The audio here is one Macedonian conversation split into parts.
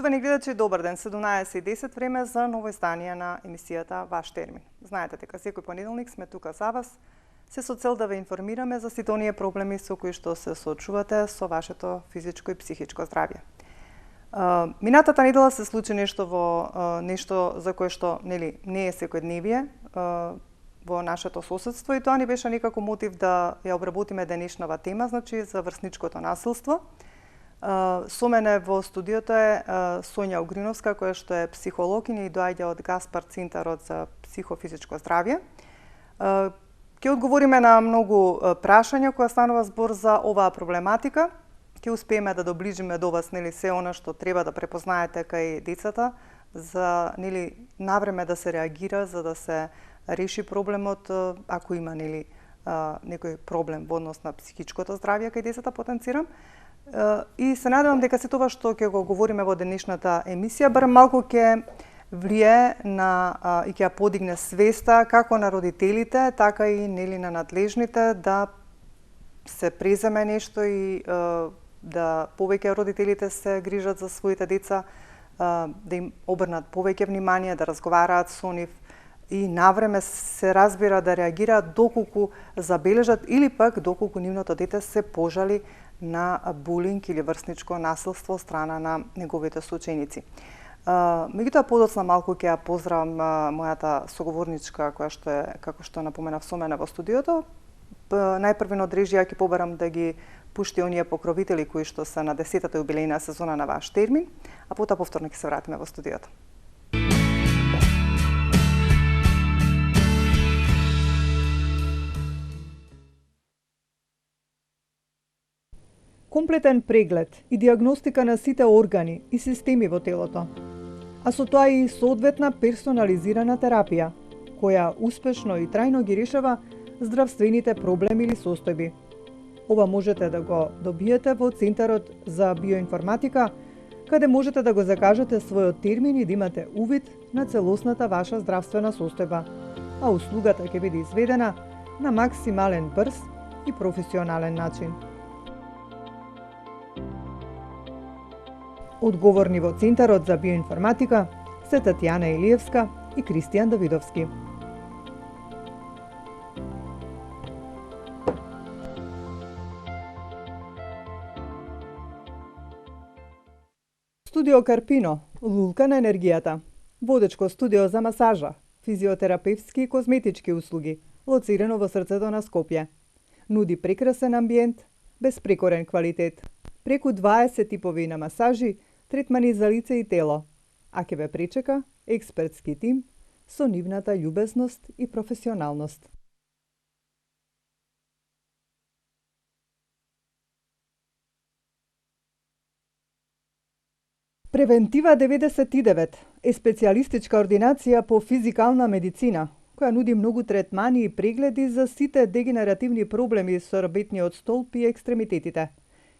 Поштовани гледачи, добар ден, 17:10 време за ново издание на емисијата Ваш термин. Знаете дека секој понеделник сме тука за вас, се со цел да ве информираме за сите оние проблеми со кои што се соочувате со вашето физичко и психичко здравје. Минатата недела се случи нешто нешто за кое што не е секојдневие во нашето соседство, и тоа ни беше некако мотив да ја обработиме денешнава тема, значи за врсничкото насилство. Со мене во студиото е Сонја Огриновска, која што е психолог и ни доаѓа од Гаспар Центарот за психофизичко здравје. Ќе одговориме на многу прашања која станува збор за оваа проблематика. Ќе успееме да доближиме до вас се она што треба да препознаете кај децата, за навреме да се реагира, за да се реши проблемот ако има некој проблем во однос на психичкото здравје кај децата, потенцирам. И се надевам дека се тоа што ќе го говориме во денешната емисија барем малку ќе влие на и ќе ја подигне свеста како на родителите, така и на надлежните да се преземе нешто и да повеќе родителите се грижат за своите деца, да им обрнат повеќе внимание, да разговараат со нив и навреме се разбира да реагираат доколку забележат или пак доколку нивното дете се пожали на булинг или врсничко насилство од страна на неговите соученици. Меѓутоа подоцна малку ќе ја поздравам мојата соговорничка која што е, како што напоменав, со мене во студиото. Најпрвено од режија ќе побарам да ги пушти оние покровители кои што се на 10-та јубилејна сезона на Ваш термин, а потоа повторно ќе се вратиме во студиото. Комплетен преглед и диагностика на сите органи и системи во телото, а со тоа и соодветна персонализирана терапија, која успешно и трајно ги решава здравствените проблеми или состојби. Ова можете да го добиете во Центарот за биоинформатика, каде можете да го закажете својот термин и да имате увид на целосната ваша здравствена состојба, а услугата ќе биде изведена на максимален брз и професионален начин. Одговорни во Центарот за биоинформатика се Татјана Илиевска и Кристијан Давидовски. Студио Карпино, лулка на енергијата. Водечко студио за масажа, физиотерапевски и козметички услуги, лоцирано во срцето на Скопје. Нуди прекрасен амбиент, безпрекорен квалитет. Преку 20 типови на масажи, третмани за лице и тело, а ќе ве пречека експертски тим со нивната љубезност и професионалност. Превентива 99 е специјалистичка ординација по физикална медицина, која нуди многу третмани и прегледи за сите дегенеративни проблеми со рабетниот столб и екстремитетите.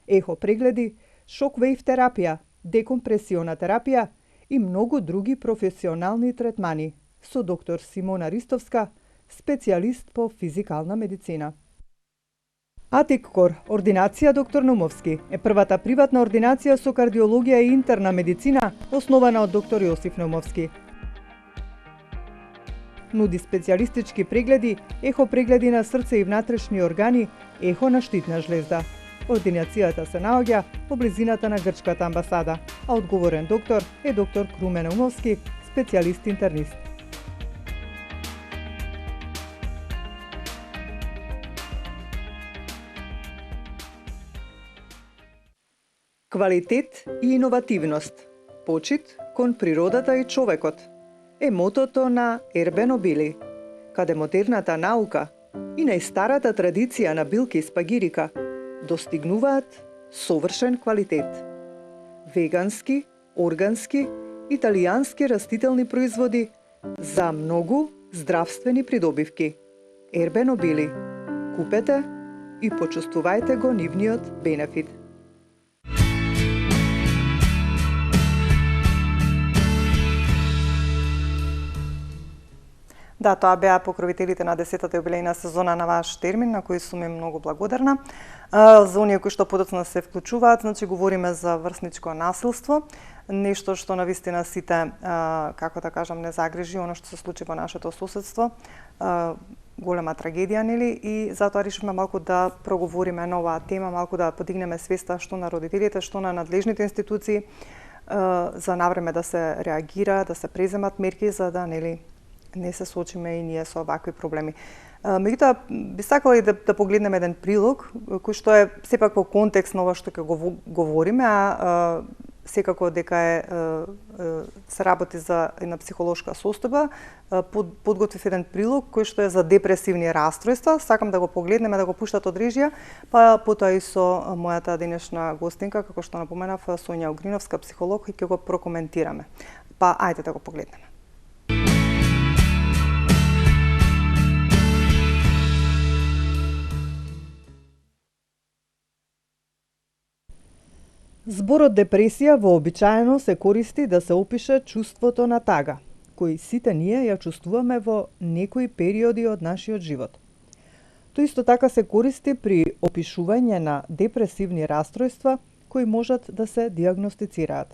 Ехо прегледи, шок-вейв терапија, декомпресиона терапија и многу други професионални третмани со доктор Симона Ристовска, специјалист по физикална медицина. Атиккор, ординација доктор Наумовски, е првата приватна ординација со кардиологија и интерна медицина, основана од доктор Јосиф Наумовски. Нуди специјалистички прегледи, ехо прегледи на срце и внатрешни органи, ехо на штитна жлезда. Ординацијата се наоѓа во близината на грчката амбасада, а одговорен доктор е доктор Крумен Наумовски, специјалист интернист. Квалитет и иновативност, почит кон природата и човекот е мотото на Ербено Били, каде модерната наука и најстарата традиција на билки спагирика достигнуваат совршен квалитет. Вегански, органски, италијански растителни производи за многу здравствени придобивки. Ербено Били. Купете и почувствувајте го нивниот бенефит. Да, тоа беа покровителите на 10-та јубилејна сезона на Ваш термин, на кои сум им многу благодарна. За оние кои што подоцна се вклучуваат, значи говориме за врсничко насилство. нешто што навистина сите, како да кажам, не загрижи, оно што се случи во нашето соседство, голема трагедија, нели, и затоа решивме малку да проговориме на оваа тема, малку да подигнеме свеста што на родителите, што на надлежните институции, за навреме да се реагира, да се преземат мерки за да, нели, не се соочиме и ние со вакви проблеми. Меѓутоа, би сакала и да погледнеме еден прилог, кој што е сепак во контекст на ова што ќе го говориме, а секако дека се работи за една психолошка состојба. Подготвив еден прилог кој што е за депресивни расстройства. Сакам да го погледнеме, да го пуштат од режија, па потоа и со мојата денешна гостинка, како што напоменав, Сонја Огриновска, психолог, и ќе го прокоментираме. Па ајде да го погледнеме. Зборот депресија вообичаено се користи да се опише чувството на тага, кој сите ние ја чувствуваме во некои периоди од нашиот живот. Тоа исто така се користи при опишување на депресивни расстройства кои можат да се диагностицираат.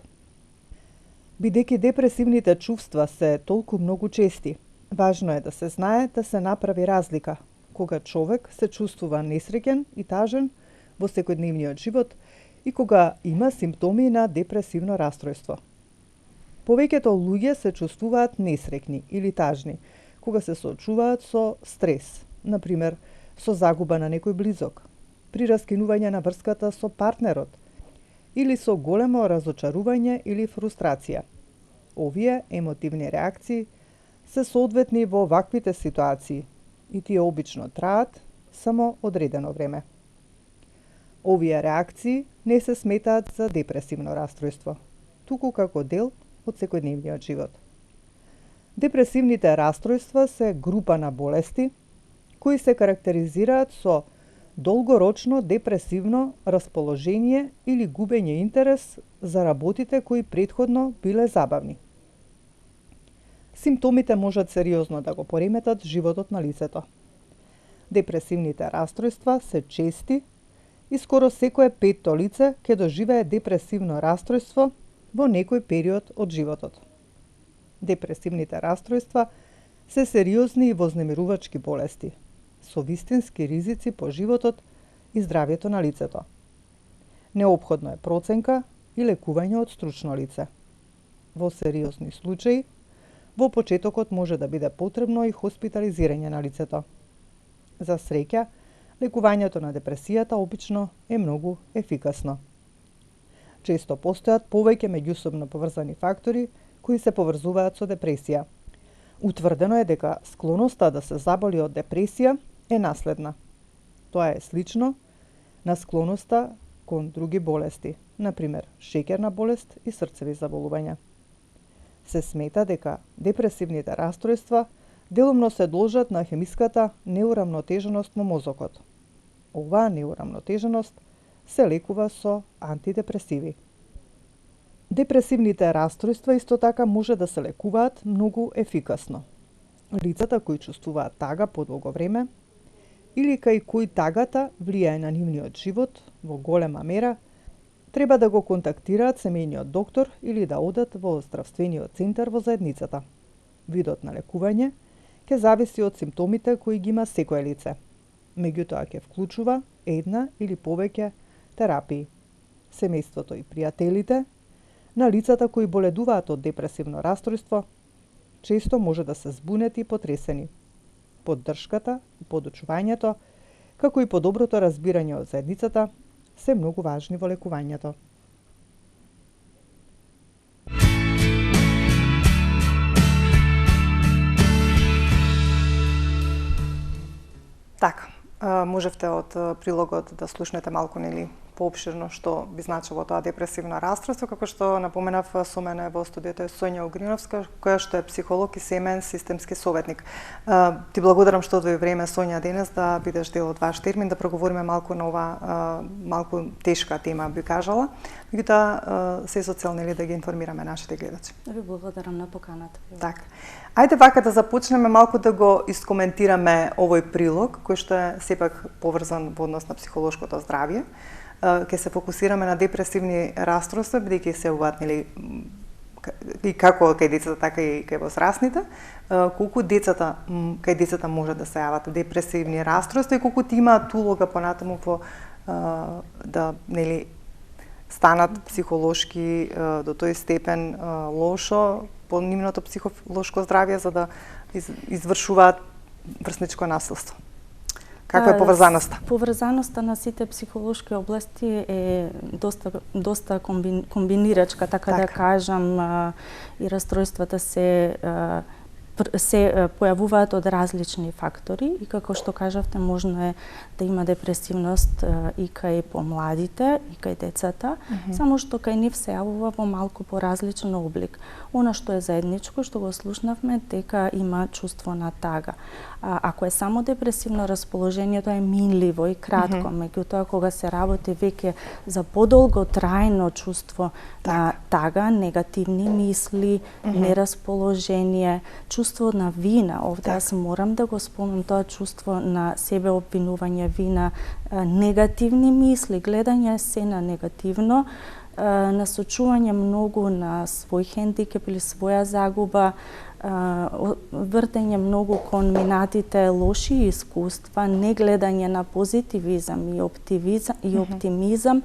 Бидејќи депресивните чувства се толку многу чести, важно е да се знае да се направи разлика кога човек се чувствува несреќен и тажен во секојдневниот живот и кога има симптоми на депресивно расстройство. Повеќето луѓе се чувствуваат несреќни или тажни кога се соочуваат со стрес, например со загуба на некој близок, при раскинување на врската со партнерот или со големо разочарување или фрустрација. Овие емотивни реакции се соодветни во ваквите ситуации и тие обично траат само одредено време. Овие реакции не се сметаат за депресивно расстройство, туку како дел од секојдневниот живот. Депресивните расстройства се група на болести кои се карактеризираат со долгорочно депресивно расположение или губење интерес за работите кои претходно биле забавни. Симптомите можат сериозно да го пореметат животот на лицето. Депресивните расстройства се чести и скоро секое петто лице ќе доживее депресивно расстройство во некој период од животот. Депресивните расстройства се сериозни и вознемирувачки болести, со вистински ризици по животот и здравјето на лицето. Неопходно е проценка и лекување од стручно лице. Во сериозни случаи, во почетокот може да биде потребно и хоспитализирање на лицето. За среќа, лекувањето на депресијата обично е многу ефикасно. Често постојат повеќе меѓусобно поврзани фактори кои се поврзуваат со депресија. Утврдено е дека склоноста да се заболи од депресија е наследна. Тоа е слично на склоноста кон други болести, например шеќерна болест и срцеви заболувања. Се смета дека депресивните расстройства делумно се должат на хемиската неурамнотеженост во мозокот. Оваа неурамнотеженост се лекува со антидепресиви. Депресивните расстройства исто така може да се лекуваат многу ефикасно. Лицата кои чувствуваат тага подолго време или кај кои тагата влијае на нивниот живот во голема мера, треба да го контактираат семејниот доктор или да одат во здравствениот центар во заедницата. Видот на лекување ќе зависи од симптомите кои ги има секое лице. Меѓутоа ќе вклучува една или повеќе терапии. Семејството и пријателите на лицата кои боледуваат од депресивно расстройство често може да се збунети и потресени. Поддршката и подучувањето, како и подоброто разбирање од заедницата, се многу важни во лекувањето. Така, можевте од прилогот да слушнете малку, нели, поопширно што би значило тоа депресивно расстройство, како што напоменав, со мене во студиото е Сонја Огриновска, која што е психолог и семеен системски советник. Ти благодарам што одвои време, Сонја, денес да бидеш дел од ваш термин, да проговориме малку на ова малку тешка тема, би кажала. Меѓутоа се со цел, нели, да ги информираме нашите гледачи. Ви благодарам на поканата. Така. Ајде вака да започнеме малку да го искоментираме овој прилог, кој што е сепак поврзан во однос на психолошкото здравје. ќе се фокусираме на депресивни расстройства, бидејќи се уватнили и како кај децата, така и кај возрастните, колку кај децата може да се јават депресивни расстройства и колку ти имаат улога понатаму во да станат психолошки до тој степен лошо по нивното психолошко здравје за да извршуваат врсничко насилство. Каква е поврзаноста? Поврзаноста на сите психолошки области е доста комбинирачка, така да кажам, и расстройствата се појавуваат од различни фактори и како што кажавте, можно е да има депресивност и кај помладите, и кај децата, само што кај нив се јавува во малку поразличен облик. Она што е заедничко, што го слушнавме, дека има чувство на тага. Ако е само депресивно расположението е минливо и кратко, меѓутоа кога се работи веќе за подолго трајно чувство на тага, негативни мисли, нерасположение, чувство на вина, овде јас морам да го спомнам тоа чувство на себе обвинување, вина, негативни мисли, гледање се на негативно, насочување многу на свој хендикеп или своја загуба, вртење многу кон минатите лоши искуства, не гледање на позитивизам и оптимизам,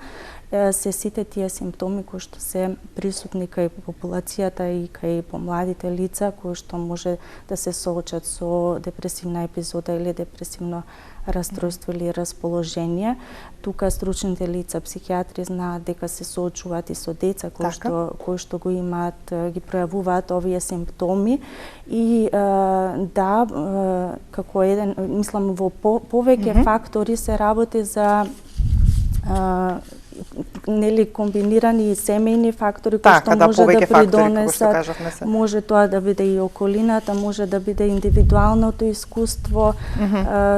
се сите тие симптоми кои што се присутни кај популацијата и кај помладите лица кои што може да се соочат со депресивна епизода или депресивно расстройство или расположение. Тука стручните лица, психијатри знаат дека се соочуваат и со деца кои што го имаат, ги пројавуваат овие симптоми и како еден, мислам, во повеќе фактори се работи за комбинирани семејни фактори кои што може да придонесат, може тоа да биде и околината, може да биде индивидуалното искуство,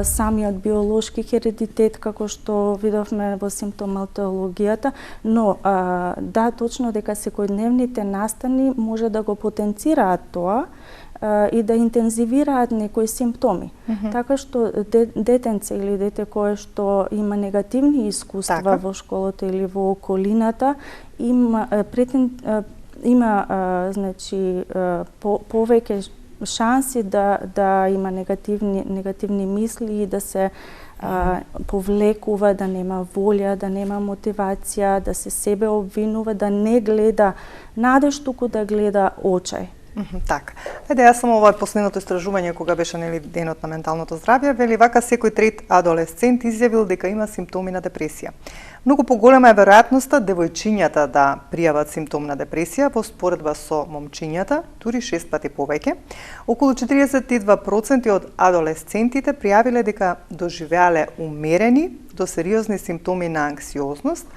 самиот биолошки хередитет, како што видовме во симптоматологијата, но точно дека секојдневните настани може да го потенцираат тоа и да интензивираат некои симптоми. Така што детенце или дете кое што има негативни искуства во школата или во околината, има повеќе шанси да има негативни мисли и да се повлекува, да нема волја, да нема мотивација, да се себе обвинува, да не гледа надеж, туку да гледа очај. Така. Јас само ова последното истражување кога беше денот на менталното здравје, вели вака секој трет адолесцент изјавил дека има симптоми на депресија. Многу поголема е веројатноста девојчињата да пријават симптом на депресија во споредба со момчињата, дури 6 пати повеќе. Околу 42% од адолесцентите пријавиле дека доживеале умерени до сериозни симптоми на анксиозност,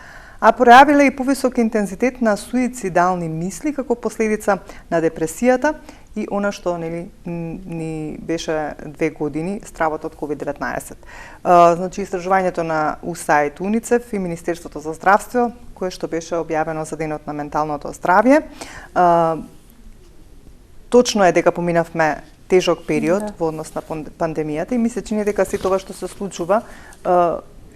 а пројавиле и повисок интензитет на суицидални мисли како последица на депресијата и она што ни беше 2 години стравот од COVID-19. Значи истражувањето на USAID, УНИЦЕФ и Министерството за здравство, кое што беше објавено за денот на менталното здравје, точно е дека поминавме тежок период во однос на пандемијата и ми се чини дека се тоа што се случува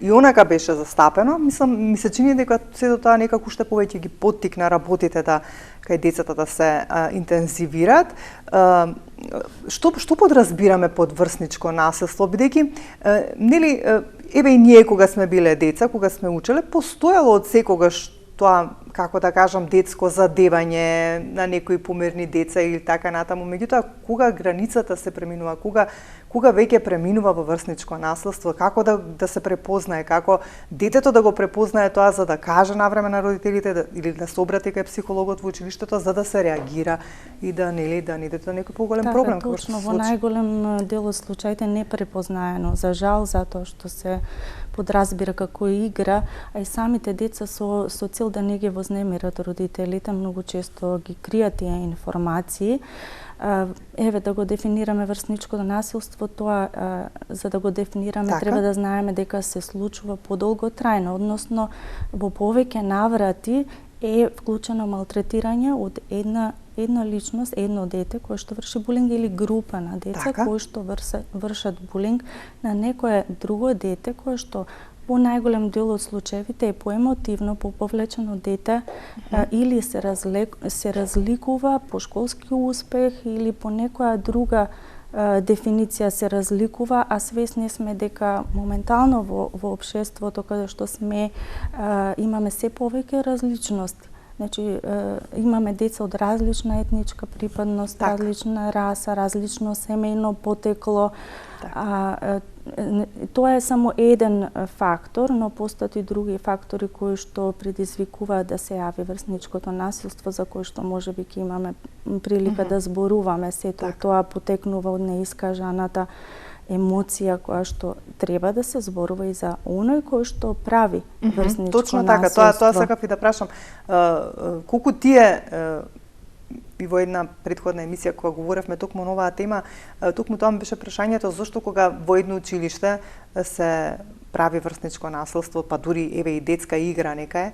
и онака беше застапено, ми се чини дека сето тоа некако уште повеќе ги поттикна работите кај децата да се интензивираат. Што подразбираме под врсничко насилство, бидејќи еве и ние кога сме биле деца, кога сме учеле, постоело од секогаш тоа, како да кажам, детско задевање на некои померни деца или така натаму. Меѓутоа, кога границата се преминува, кога веќе преминува во врсничко насилство, како да се препознае, како детето да го препознае тоа за да каже навреме на родителите или да се обрати кај психологот во училиштето за да се реагира и да не иде до некој поголем проблем. Точно, во најголем дел од случаите не препознаено, за жал, затоа што се подразбира како игра, а и самите деца со цел да не ги вознемират родителите, многу често ги кријат тие информации. Еве да го дефинираме врсничкото насилство, тоа за да го дефинираме треба да знаеме дека се случува подолго трајно, односно во повеќе наврати е вклучено малтретирање од една личност, едно дете кое што врши булинг или група на деца кои што вршат булинг на некое друго дете кое што во најголем дел од случаевите е поемотивно, поповлечено дете или се разликува по школски успех или по некоја друга дефиниција се разликува, а свесни сме дека моментално во општеството каде што сме имаме се повеќе различности. Значи, имаме деца од различна етничка припадност, различна раса, различно семејно потекло. Тоа е само еден фактор, но постојат и други фактори кои што предизвикуваат да се јави врсничкото насилство, за кои што можеби ќе имаме прилика да зборуваме. Сето тоа потекнува од неискажаната емоција која што треба да се зборува и за оној кој што прави врсничко Точно насилство. Точно така, тоа сакав и да прашам. Колку тие и во една претходна емисија кога говоревме токму на оваа тема, токму тоа беше прашањето зошто кога во едно училиште се прави врсничко насилство, па дури еве и детска игра некај,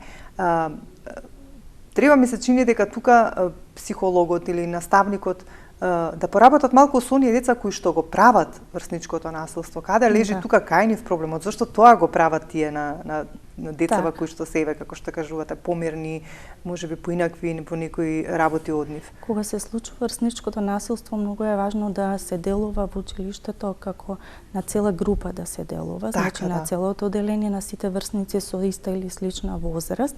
треба ми се чини дека тука психологот или наставникот да поработат малку со оние деца кои што го прават врсничкото насилство. Каде лежи тука кај нив проблемот? Зошто тоа го прават тие на децава кои што се еве, како што кажувате, помирни, можеби поинакви по некои работи од нив? Кога се случува врсничкото насилство, многу е важно да се делува во училиштето како на цела група да се делува, значи на целото одделение на сите врсници со иста или слична возраст.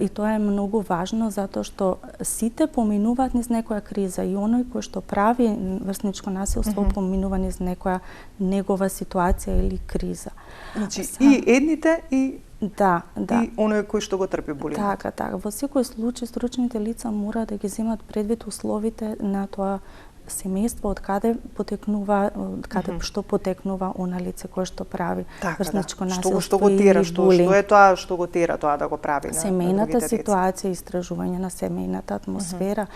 И тоа е многу важно затоа што сите поминуваат низ некоја криза и оној кој што прави врсничко насилство поминува низ некоја негова ситуација или криза. Значи и едните и Да. И оној кој што го трпи булинг. Така. Во секој случај стручните лица мора да ги земат предвид условите на тоа семејство, од каде потекнува, што потекнува она лице кое што прави врсничко насилство. Што го тера, што е тоа што го тера тоа да го прави на семејната ситуација, истражување на семејната атмосфера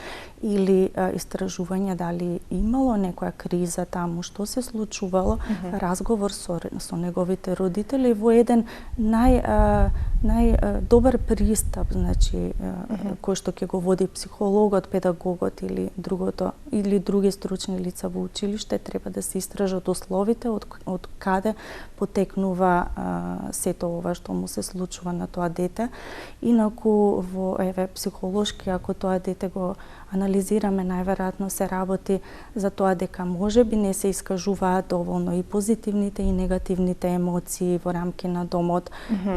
или истражување дали имало некоја криза таму, што се случувало, разговор со неговите родители во еден најдобар пристап, значи кој што ќе го води психологот, педагогот или други стручни лица во училиште, треба да се истражат условите од каде потекнува сето ова што му се случува на тоа дете. Инаку во психолошки, ако тоа дете го анализираме, најверојатно се работи за тоа дека можеби не се искажуваат доволно и позитивните и негативните емоции во рамки на домот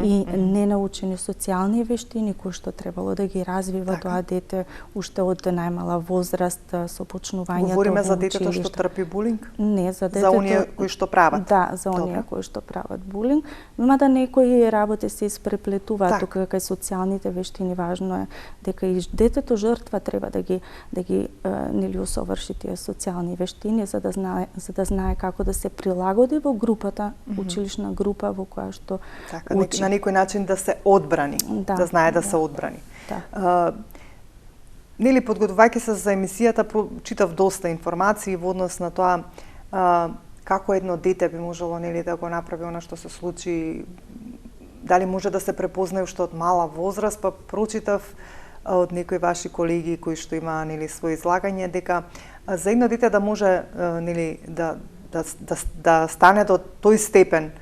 и ненаучени социјални вештини кои што требало да ги развива тоа дете уште од најмала возраст со почнувањето. Говориме за детето што трпи булинг? Не, за детето. За оние кои што прават? Да, за оние кои што прават булинг. Мада некои работи се испреплетуваат тука кај социјалните вештини. Важно е дека и детето жртва треба да ги нели усоврши тие социјални вештини за да знае како да се прилагоди во групата, училишна група во која што учи. На некој начин да се одбрани, да знае да се одбрани. Нели, подготвувајќи се за емисијата, читав доста информации во однос на тоа како едно дете би можело нели да го направи она што се случи, дали може да се препознае уште од мала возраст, па прочитав од некои ваши колеги кои што има нели свој излагање дека за едно дете да може нели да стане до тој степен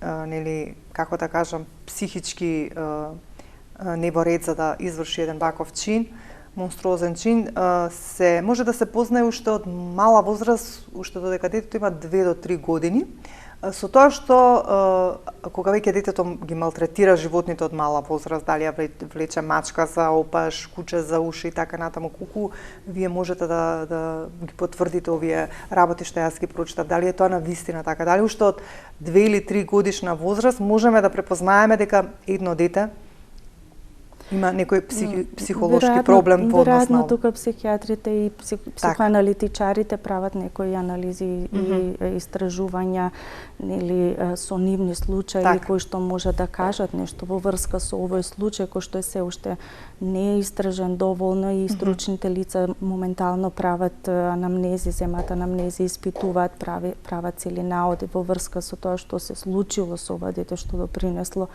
нели како да кажам психички не во ред за да изврши еден ваков чин, монструозен чин, се може да се познае уште од мала возраст, уште додека детето има 2 до 3 години, со тоа што кога веќе детето ги малтретира животните од мала возраст, дали ја влече мачка за опаш, куче за уши и така натаму, колку вие можете да ги потврдите овие работи што јас ги прочитав, дали е тоа на вистина така, дали уште од 2 или 3 годишна возраст можеме да препознаеме дека едно дете има некој психолошки проблем во однос на веројатно тука психијатрите и психоаналитичарите прават некои анализи и истражувања или со нивни случаи кои што може да кажат нешто во врска со овој случај кој што е се уште не е истражен доволно и стручните лица моментално прават анамнези, земат анамнези, испитуваат, прават цели наоди во врска со тоа што се случило со ова дете, што допринесло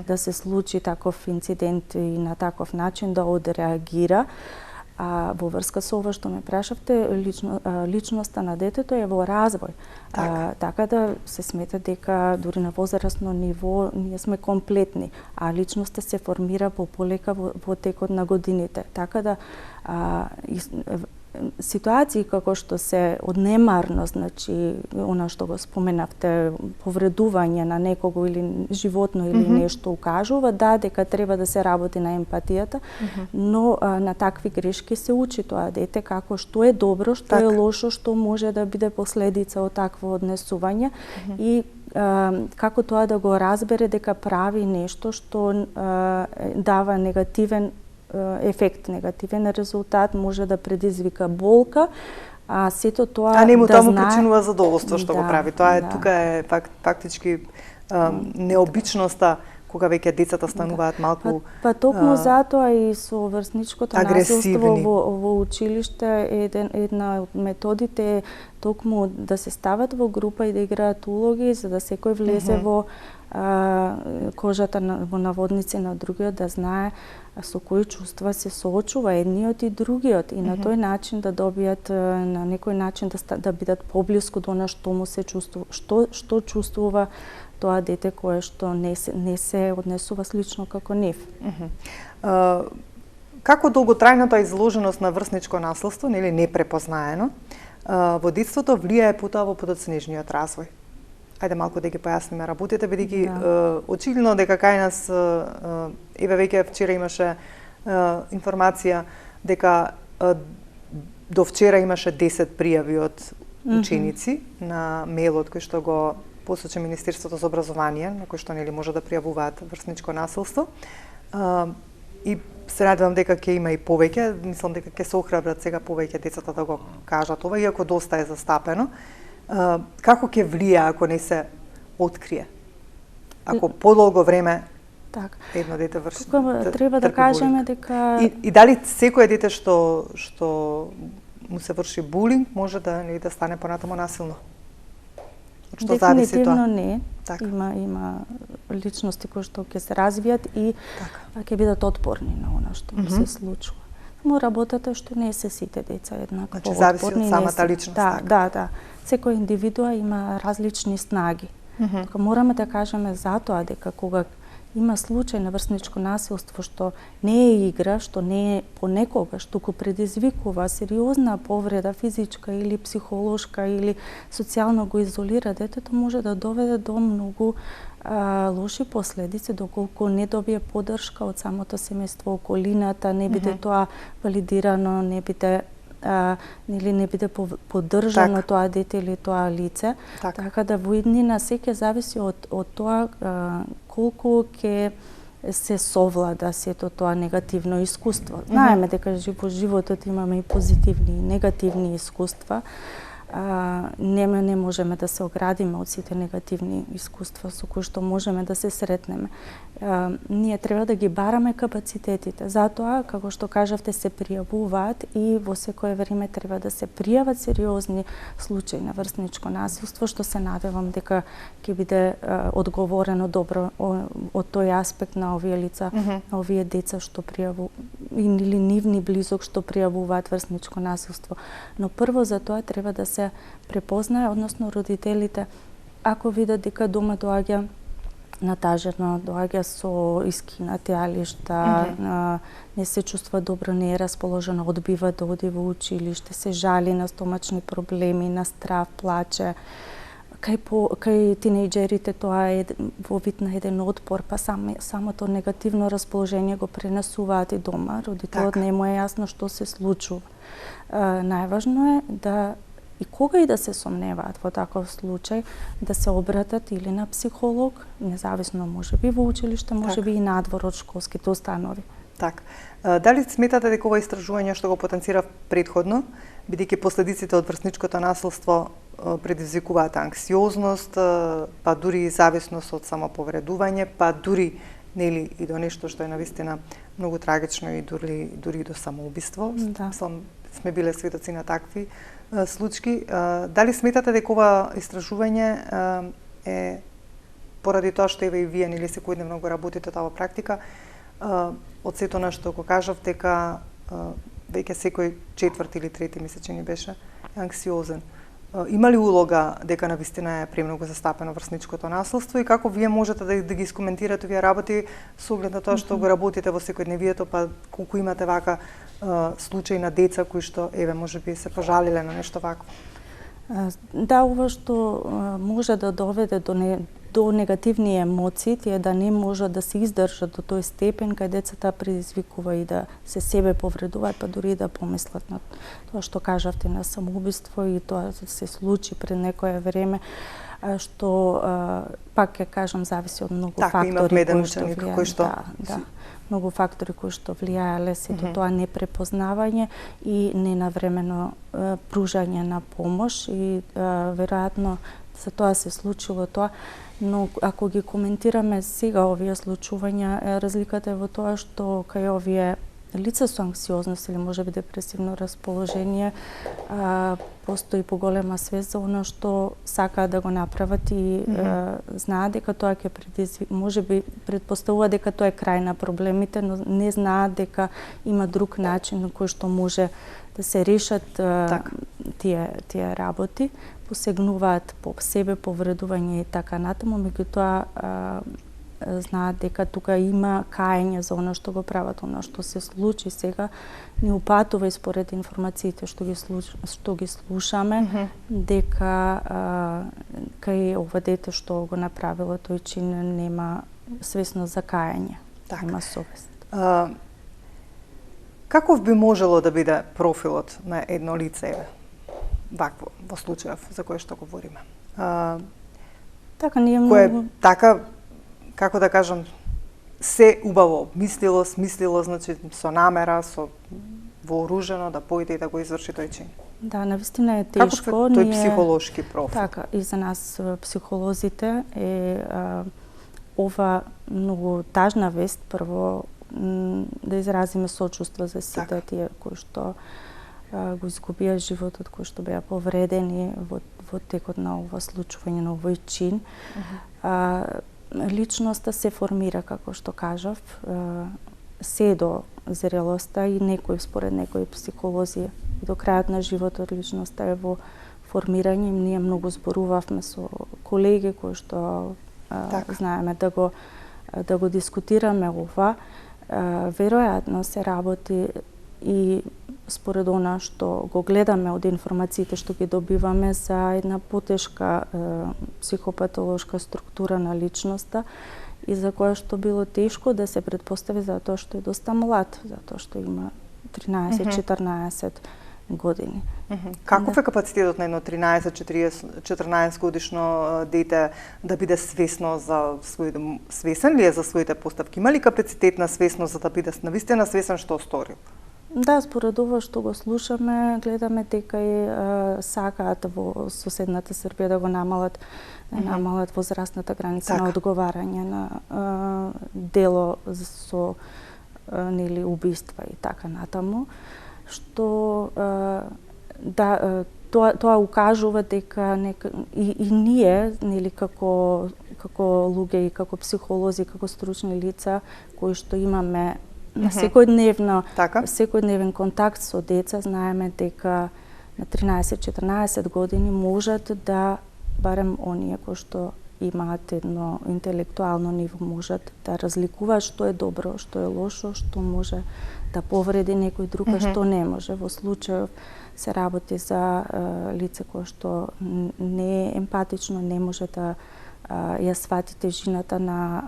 да се случи таков инцидент и на таков начин да одреагира. А во врска со ова што ме прашавте, личноста на детето е во развој. Така да се смета дека дури на возрасно ниво ние сме комплетни, а личноста се формира полека во текот на годините. Така да ситуации како што се од немарност, значи она што го споменавте, повредување на некого или животно или нешто укажува дека треба да се работи на емпатијата, но на такви грешки се учи тоа дете како што е добро, што е лошо, што може да биде последица од такво однесување и како тоа да го разбере дека прави нешто што дава негативен ефект, негативен резултат, може да предизвика болка, а сето тоа а не му да таму знае... причинува задоволство што го прави. Тоа е тука е фактички необичноста кога веќе децата стануваат малку токму затоа и со врсничкото насилство во училиште една од методите е токму да се стават во група и да играат улоги за да секој влезе во кожата во наводници на другиот, да знае со кои чувства се соочува едниот и другиот и на тој начин да добијат на некој начин да бидат поблиску до она што му се чувствува, што чувствува тоа дете кое што не се однесува слично како нив. Како долготрајната изложеност на врсничко насилство, нели непрепознаено, во детството влијае потоа во подоцнежниот развој? Ајде малку да ги појасниме работите, бидејќи очигледно дека кај нас еве веќе вчера имаше информација дека до вчера имаше 10 пријави од ученици на мејлот кој што го посочи Министерството за образование, на кој што нели може да пријавуваат врсничко насилство. И се надевам дека ќе има и повеќе, мислам дека ќе се охрабрат сега повеќе децата да го кажат ова, иако доста е застапено. Како ќе влија ако не се открие? Ако подолго време едно дете врши... Треба да кажеме дека... И дали секој дете што му се врши булинг може да стане понатаму насилно? Што зависи тоа? Дефинитивно не. Има личности кои што ќе се развијат и ќе бидат отпорни на она што се случува. Но работата што не се сите деца еднакво отпорни. Значи зависи од самата личност. Да. Секој индивидуа има различни снаги. Така мораме да кажеме затоа дека кога има случај на врсничко насилство што не е игра, што не е понекогаш, туку предизвикува сериозна повреда, физичка или психолошка или социјално го изолира детето, може да доведе до многу лоши последици доколку не добие поддршка од самото семејство, околината, не биде тоа валидирано, не биде поддржано тоа дете или тоа лице. Така да во иднина се ќе зависи од тоа колку ќе се совлада сето тоа негативно искуство. Знаеме дека во животот имаме и позитивни и негативни искуства. Не можеме да се оградиме од сите негативни искуства со кои што можеме да се сретнеме. Ние треба да ги бараме капацитетите. Затоа, како што кажавте, се пријавуваат и во секое време треба да се пријават сериозни случаи на врсничко насилство, што се надевам дека ќе биде одговорено добро од тој аспект на овие лица, на овие деца што или нивни близок што пријавуваат врсничко насилство. Но прво за тоа треба да се препознае, односно родителите, ако видат дека дома доаѓа натажено, доаѓа со искинати алишта, не се чувства добро, не е расположено, одбива да оди во училиште, се жали на стомачни проблеми, на страв, плаче. Кај тинејџерите тоа е во вид на еден отпор, па самото негативно расположение го пренесуваат и дома. Родителот не му е јасно што се случува. Најважно е да и кога и да се сомневаат во таков случај, да се обратат или на психолог, независно можеби во училиште, можеби и надвор од школските установи. Дали сметате дека ова истражување што го потенцирав предходно, бидејќи последиците од врсничкото насилство предизвикуваат анксиозност, па дури и зависност од самоповредување, па дури нели и до нешто што е навистина многу трагично и дури до самоубиство. Сме биле сведоци на такви случаи. Дали сметате дека ова истражување е поради тоа што еве и вие нели секојдневно го работите таа практика, од сето на што го кажав дека веќе секој четврти или трети месец ни беше анксиозен. Има ли улога дека навистина е премногу застапено врсничкото насилство и како вие можете да ги искоментирате овие работи со оглед на тоа што го работите во секојдневието, па колку имате вака случаи на деца кои што можеби се пожалиле на нешто вакво? Да, ова што може да доведе до негативни емоции, тие да не можат да се издржат до тој степен кај децата предизвикува и да се себе повредуваат, па дури и да помислат на тоа што кажавте на самоубиство и тоа се случи пред некое време, што пак ќе кажам зависи од многу фактори кои што многу фактори кои што влијаеле сето тоа непрепознавање и ненавремено пружање на помош и веројатно за тоа се случило тоа, но ако ги коментираме сега овие случувања, разликата е во тоа што кај овие лица со анксиозност или можеби депресивно расположение постои поголема свест за оно што сакаат да го направат и знаат дека тоа ќе предизвика, можеби претпоставува дека тоа е крај на проблемите, но не знаат дека има друг начин на кој што може да се решат тие работи, посегнуваат по себе повредување и така натаму, меѓутоа знаат дека тука има каење за оно што го прават, оно што се случи сега, ни упатува и според информациите што ги слушаме, дека кај ова дете што го направило тој чин нема свесност за каење, нема совест. Каков би можело да биде профилот на едно лице вакво во случајов за кој што говориме? Така ние многу така, како да кажам, се убаво мислило, смислило, значи со намера, со вооружено да појде и да го изврши тој чин. Да, навистина е тешко. Каков е тој психолошки профил? Така, и за нас психолозите е ова многу тажна вест, прво да изразиме сочувство за сите тие кои што го изгубија животот, кои што беа повредени во текот на ова случување, на овој чин. Личноста се формира, како што кажав, се до зрелоста и според некои психолози до крајот на животот личноста е во формирање. Ние многу зборувавме со колеги кои што знаеме да го дискутираме ова. Веројатно се работи и според она што го гледаме од информациите што ги добиваме за една потешка психопатолошка структура на личноста и за која што било тешко да се претпостави затоа што е доста млад, затоа што има 13-14 години. Каков е капацитетот на едно 13-14 годишно дете да биде свесно за своите, свесен ли е за своите постапки? Има ли капацитет на свесност за да биде навистина свесен што сторил? Да, според ова што го слушаме, гледаме дека и сакаат во соседната Србија да го намалат возрастната граница на одговарање на дело со убиства и така натаму, што тоа укажува дека и ние како луѓе и како психолози, како стручни лица кои што имаме на секојдневен контакт со деца, знаеме дека на 13-14 години можат да, барем оние кои што имаат едно интелектуално ниво, можат да разликуваат што е добро, што е лошо, што може да повреди некој друг, а што не може. Во случајов се работи за лице кое што не е емпатично, не може да ја свати тежината на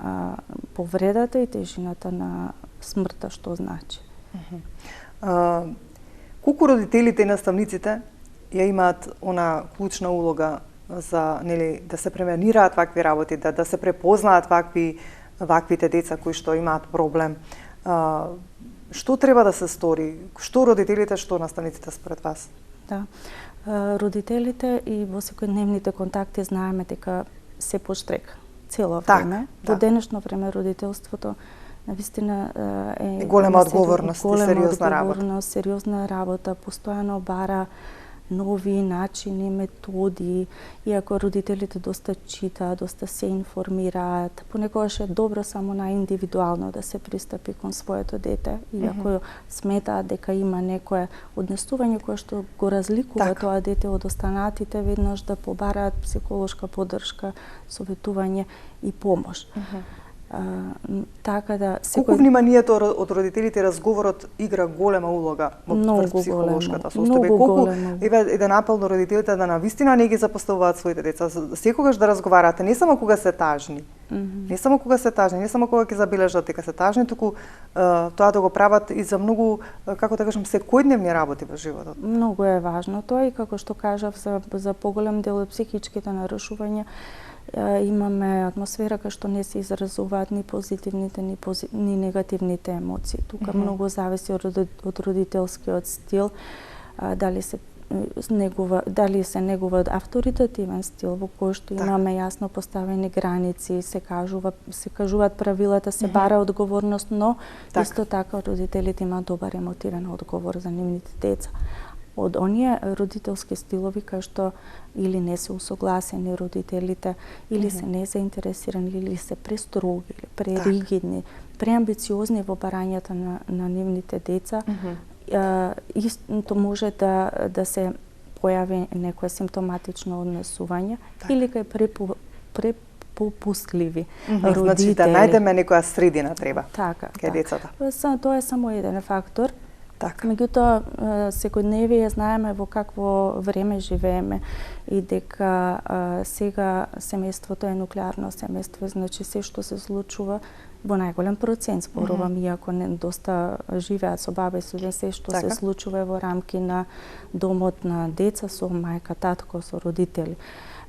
повредата и тежината на смртта што значи. Колку родителите и наставниците ја имаат она клучна улога за да се превенираат вакви работи, да се препознаат ваквите деца кои што имаат проблем? Што треба да се стори? Што родителите, што наставниците според вас? Да. Родителите и во секојдневните контакти знаеме дека се подштрек цело време. Во денешно време родителството навистина е голема одговорност и сериозна работа. Сериозна работа, постојано бара нови начини, методи, иако родителите доста читаат, доста се информираат, понекогаш е добро само на индивидуално да се пристапи кон своето дете, иако сметаат дека има некое однесување кое што го разликува тоа дете од останатите, веднаш да побараат психолошка поддршка, советување и помош. Така да колку вниманието од родителите, разговорот игра голема улога во психолошката состојба. Колку еден апел до родителите да навистина не ги запоставуваат своите деца, секогаш да разговарате, не само кога се тажни. Не само кога се тажни, не само кога ќе забележат дека се тажни, туку тоа да го прават и за многу, како да кажам, секојдневни работи во животот. Многу е важно тоа и како што кажав за поголем дел од психичките нарушувања имаме атмосфера кај што не се изразуваат ни позитивните ни негативните емоции. Тука многу зависи од родителскиот стил, дали се негува авторитативен стил во кој што имаме јасно поставени граници, се кажуваат правилата, се бара одговорност, но исто така родителите имаат добар емотивен одговор за нивните деца. Од оние родителски стилови кај што или не се усогласени родителите, или се незаинтересирани, или се престроги, или преригидни, преамбициозни во барањата на нивните деца, исто може да се појави некое симптоматично однесување или кај препопустливи родители. Значи да најдеме некоја средина треба кај децата. Тоа е само еден фактор. Меѓутоа, секојдневие знаеме во какво време живееме и дека сега семејството е нуклеарно семејство, значи се што се случува во најголем процент, спорувам, иако не доста живеат со баба и со се што се случува во рамки на домот на деца со мајка, татко, со родители.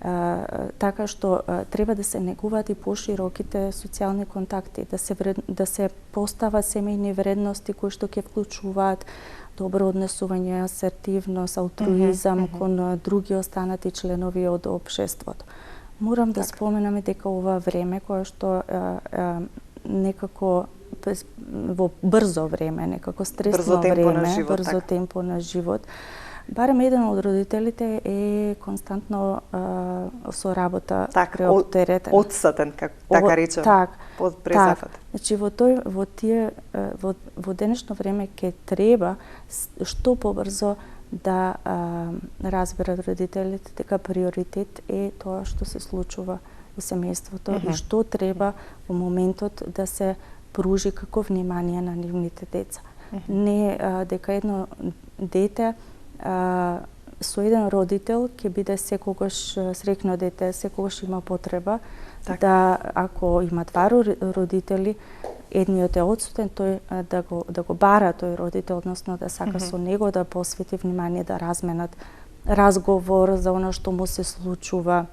Така што треба да се негуваат и пошироките социјални контакти, да се постават семејни вредности кои што ќе вклучуваат добро однесување, асертивност, алтруизам кон други останати членови од општеството. Морам да споменам дека ова време кое што некако во брзо време, некако стресно време, брзо темпо на живот, барем еден од родителите е константно со работа преоптеретен. Одсатен, така речем, под презафат. Значи во денешно време ќе треба што побрзо да разберат родителите дека приоритет е тоа што се случува во семејството и што треба во моментот да се пружи како внимание на нивните деца. Не дека едно дете со еден родител ќе биде секогаш среќно дете, секогаш има потреба да, ако има два родители, едниот е одсутен, тој да го бара тој родител, односно да сака со него да посвети внимание, да разменат разговор за она што му се случува,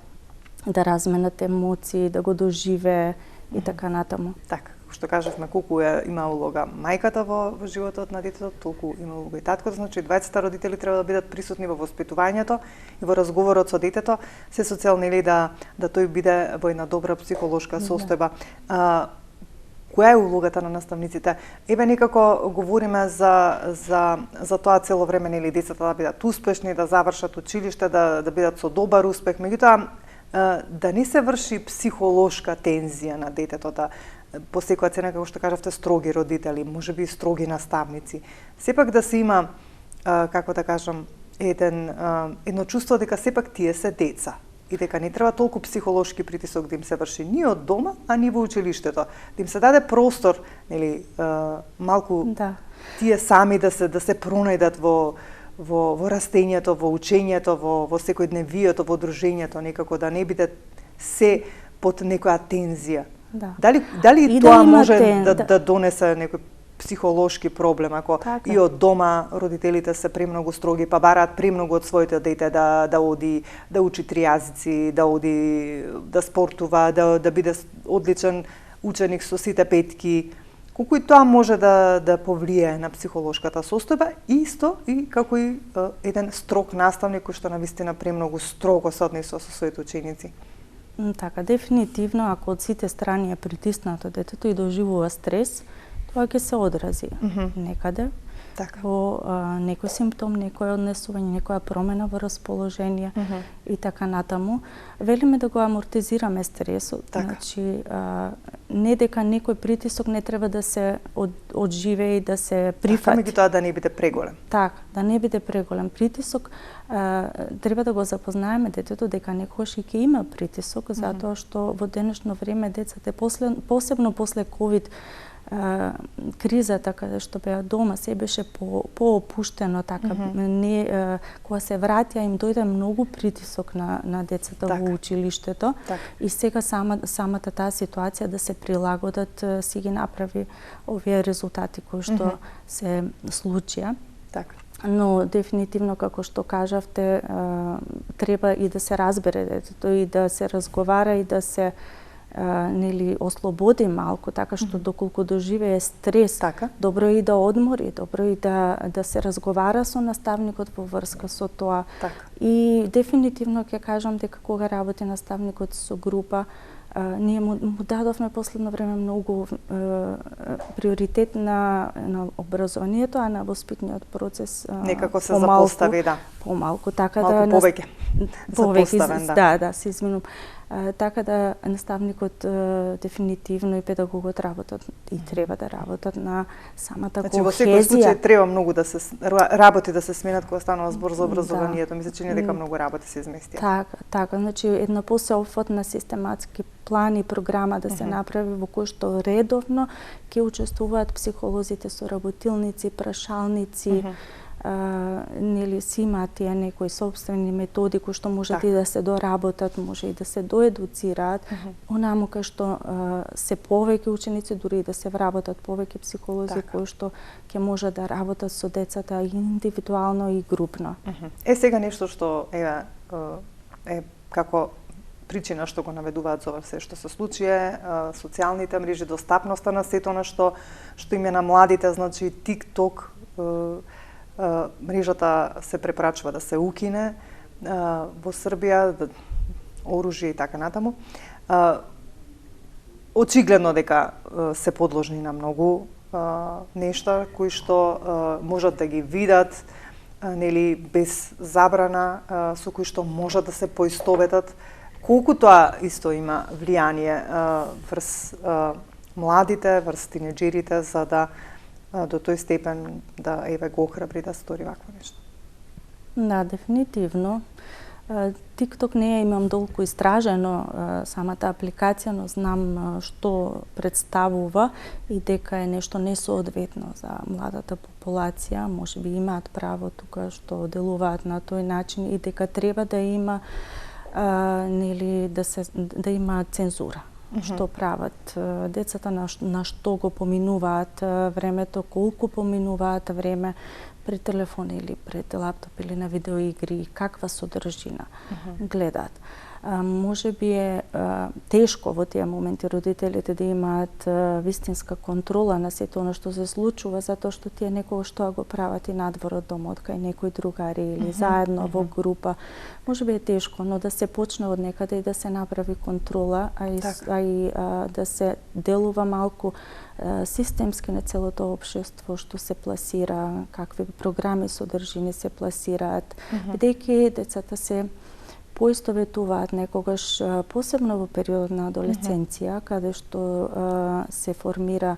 да разменат емоции, да го доживее и така натаму. Така, што кажавме, колку има улога мајката во животот на детето, толку има улога и таткото, значи двајцата родители треба да бидат присутни во воспитувањето и во разговорот со детето, се со цел нели да тој биде во една добра психолошка состојба. Која е улогата на наставниците? Еве некако говориме за тоа цело време, нели, децата да бидат успешни, да завршат училиште, да бидат со добар успех, меѓутоа да не се врши психолошка тензија на детето, да по секоја цена, како што кажавте, строги родители, можеби строги наставници. Сепак да се има, како да кажам, едно чувство дека сепак тие се деца и дека не треба толку психолошки притисок да им се врши ни од дома, а ни во училиштето. Да им се даде простор, нели, малку тие сами да се пронајдат во растењето, во учењето, во секојдневието, во дружењето, некако да не биде се под некоја тензија. Дали и тоа може да донесе некој психолошки проблем, ако и од дома родителите се премногу строги, па бараат премногу од своите дете да оди, да учи 3 јазици, да оди, да спортува, да биде одличен ученик со сите петки, колку и тоа може да повлијае на психолошката состојба, исто и како и еден строг наставник кој што навистина премногу строго се однесува со своите ученици. Така, дефинитивно, ако од сите страни е притиснато детето и доживува стрес, тоа ќе се одрази некаде. Така. во некој симптом, некој однесување, некоја промена во расположение и така натаму. Велиме да го амортизираме стресот, значи не дека некој притисок не треба да се одживее и да се прифати. Меѓутоа да не биде преголем. Така, да не биде преголем притисок. Треба да го запознаеме детето дека некогаш и ќе има притисок, затоа што во денешно време децата, посебно после ковид кризата, каде што беа дома, се беше поопуштено, така, не, кога се враќа им дојде многу притисок на децата во училиштето, и сега самата таа ситуација да се прилагодат си ги направи овие резултати кои што се случија. Така. Но дефинитивно, како што кажавте, треба и да се разбере детето и да се разговара и да се ослободи малку, така што доколку доживее стрес, добро е и да одмори, добро е и да се разговара со наставникот во врска со тоа. И дефинитивно ќе кажам дека кога работи наставникот со група, ние му дадовме последно време многу приоритет на образованието, а на воспитниот процес некако се запостави, помалку, така малку да повеќе запоставен, да, се извинувам. Така да наставникот дефинитивно и педагогот работат и треба да работат на самата кохезија. Значи во секој случај треба многу да се работи да се сменат кога станува збор за образованието. Мисля че не дека многу работи се изместија. Така, значи една посеопфатна систематски план и програма да се направи во кој што редовно ќе учествуваат психолозите, соработилници, прашалници, нели си имаат тие некои собствени методи кои што можат и да се доработат, може и да се доедуцираат, онаму кај што се повеќе ученици, дури и да се вработат повеќе психолози кои што ќе можат да работат со децата индивидуално и групно. Сега нешто што е како причина што го наведуваат за ова се што се случи е социјалните мрежи, достапноста на сето на што им е на младите, значи TikTok, мрежата се препорачува да се укине во Србија, оружје и така натаму. Очигледно дека се подложни на многу нешта кои што можат да ги видат, нели без забрана, со кои што можат да се поистоветат. Колку тоа исто има влијание врз младите, врз тинеџерите, за да до тој степен да го охрабри да стори вакво нешто? Да, дефинитивно. TikTok не ја имам долго истражено самата апликација, но знам што представува и дека е нешто несоодветно за младата популација. Можеби имаат право тука што делуваат на тој начин и дека треба да има нели да има цензура. Што прават децата, на што го поминуваат времето, колку поминуваат време пред телефон или пред лаптоп или на видеоигри, каква содржина гледаат. Може би е тешко во тие моменти родителите да имаат вистинска контрола на сето она што се случува, затоа што тие некогаш тоа го прават и надвор од домот, кај некои другари или заедно во група. Може би е тешко, но да се почне од некаде и да се направи контрола, а и да се делува малку системски на целото општество што се пласира, какви програми содржини се пласираат, бидејќи децата се поистоветуваат некогаш, посебно во периодот на адолесценција, каде што се формира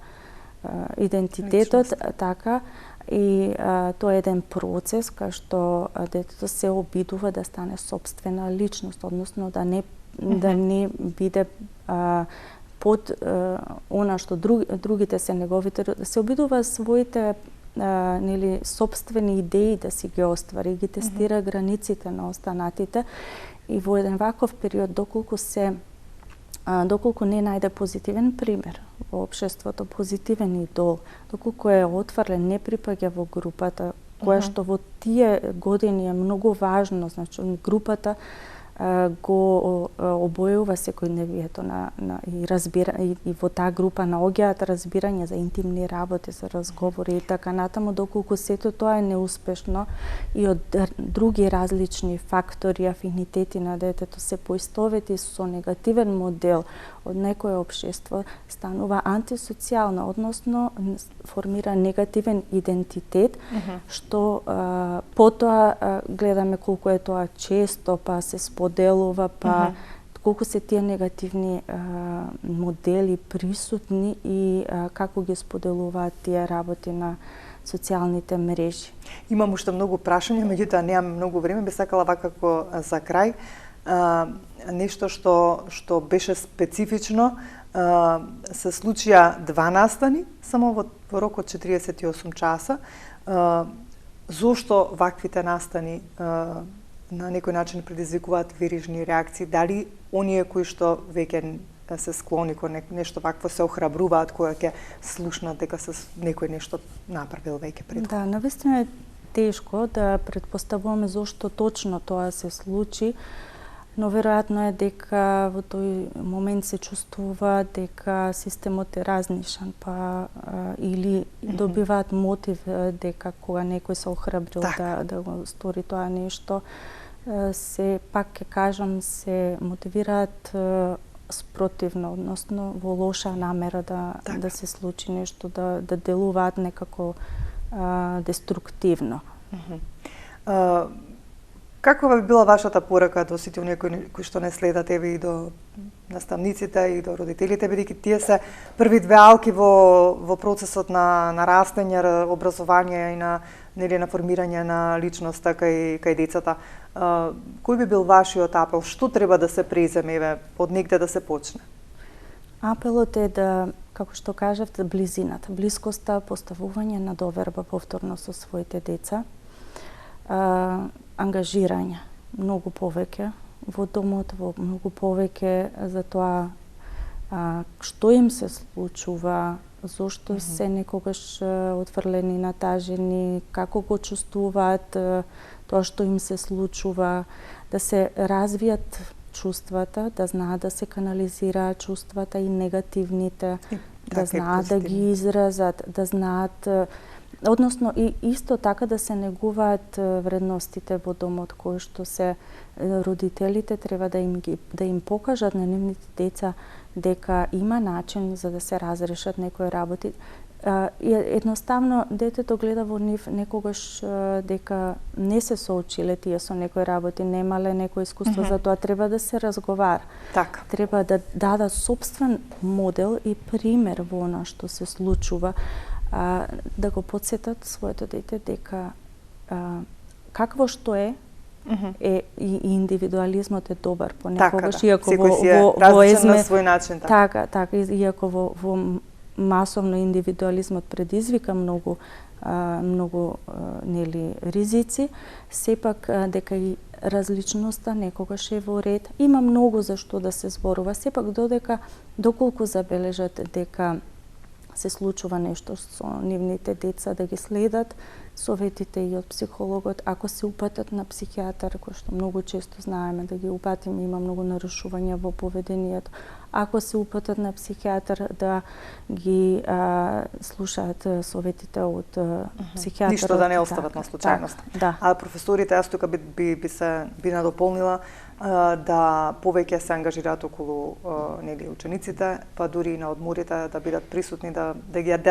идентитетот, така, и тоа е еден процес кај што детето се обидува да стане сопствена личност, односно да не биде под она што другите се неговите, се обидува своите нели сопствени идеи да си ги оствари, ги тестира границите на останатите и во еден ваков период доколку не најде позитивен пример во општеството, позитивен идол, доколку е отврлен, не припаѓа во групата, кое што во тие години е многу важно, значи групата го обојува секојдневието и разбира и во таа група наоѓаат разбирање за интимни работи, за разговори и така натаму, доколку сето тоа е неуспешно и од други различни фактори, афинитети на детето се поистовети со негативен модел од некое општество станува антисоцијално, односно формира негативен идентитет, што потоа гледаме колку е тоа често, па се споделува, па колку се тие негативни модели присутни и како ги споделуваат тие работи на социјалните мрежи. Имам уште многу прашања, меѓутоа немам многу време, би сакала вакако за крај нешто што беше специфично. Се случија 2 настани само во рок од 48 часа. Зошто ваквите настани на некој начин предизвикуваат верижни реакции? Дали оние кои што веќе се склони кон нешто вакво се охрабруваат кога ќе слушнат дека се некој нешто направил веќе пред? Да, навистина е тешко да претпоставуваме зошто точно тоа се случи, но веројатно е дека во тој момент се чувствува дека системот е разнишан, па или добиваат мотив дека кога некој се охрабрил да го стори тоа нешто, се пак ќе кажам се мотивираат спротивно, односно во лоша намера да се случи нешто, да делуваат некако деструктивно. Каква би била вашата порака до сите оние кои што не следат, еве и до наставниците и до родителите, бидејќи тие се први две алки во процесот на растење, образование и на формирање на личноста кај децата. Кој би бил вашиот апел? Што треба да се преземе, еве, од негде да се почне? Апелот е да, како што кажавте, близината, блискоста, поставување на доверба повторно со своите деца, ангажирање многу повеќе во домот, многу повеќе за тоа што им се случува, зошто се некогаш отфрлени, натажени, како го чувствуваат тоа што им се случува, да се развијат чувствата, да знаат да се канализираат чувствата и негативните, да знаат да ги изразат, да знаат, односно и исто така да се негуваат вредностите во домот кои што се родителите треба да им покажат на нивните деца дека има начин за да се разрешат некои работи. Едноставно детето гледа во нив некогаш дека не се соочиле тие со некои работи, немале некој искуство, за тоа треба да се разговара. Така. Треба да дадат собствен модел и пример во она што се случува, да го потсетат своето дете дека какво што е и индивидуализмот е добар понекогаш, иако во на свој начин. Така, иако во масовно индивидуализмот предизвика многу нели ризици, сепак дека и различноста некогаш е во ред. Има многу за што да се зборува, сепак доколку забележат дека се случува нешто со нивните деца, да ги следат советите и од психологот, ако се упатат на психијатар, кој што многу често знаеме да ги упатиме, има многу нарушувања во поведението. Ако се упатат на психијатар, да ги слушаат советите од психијатар. Ништо да не остават на случајност. Да. А професорите, јас тука би надополнила да повеќе се ангажираат околу учениците, па дури и на одморите да бидат присутни, да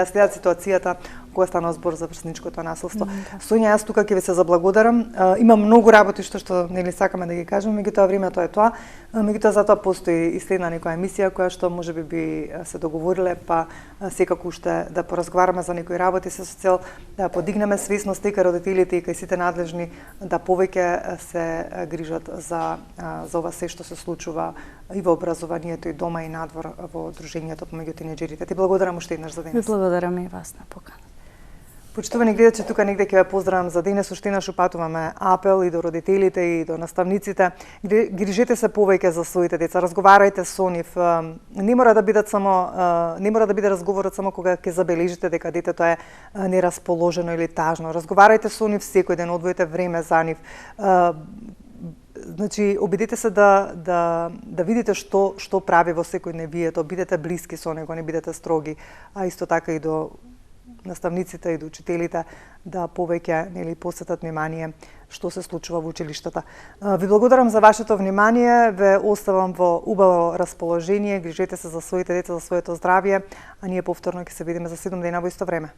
следат ситуацијата кога станува збор за врсничкото насилство. Соња, јас тука ќе ви се заблагодарам. Има многу работи што сакаме да ги кажеме, меѓутоа времето е тоа. Меѓутоа затоа постои и следна некоја емисија која што можеби би се договориле, па секако уште да поразговараме за некои работи со цел да подигнеме свесност и кај родителите и кај сите надлежни да повеќе се грижат за ова се што се случува и во образованието и дома и надвор во дружењето помеѓу тинеџерите. Ти благодарам уште еднаш за денес. Ви благодарам и вас на покана. Почитувани гледачи, тука негде ќе ве поздравам за денес, уште еднаш упатуваме апел и до родителите и до наставниците. Грижете се повеќе за своите деца, разговарајте со нив. Не мора да биде разговорот само кога ќе забележите дека детето е нерасположено или тажно. Разговарајте со нив секој ден, одвојте време за нив. Значи, обидете се да видите што прави во секој дневието, бидете блиски со него, не бидете строги, а исто така и до наставниците и до учителите да повеќе посветат внимание што се случува во училиштата. Ви благодарам за вашето внимание, ве оставам во убаво расположение, грижете се за своите деца, за своето здравје, а ние повторно ќе се видиме за 7 дена во исто време.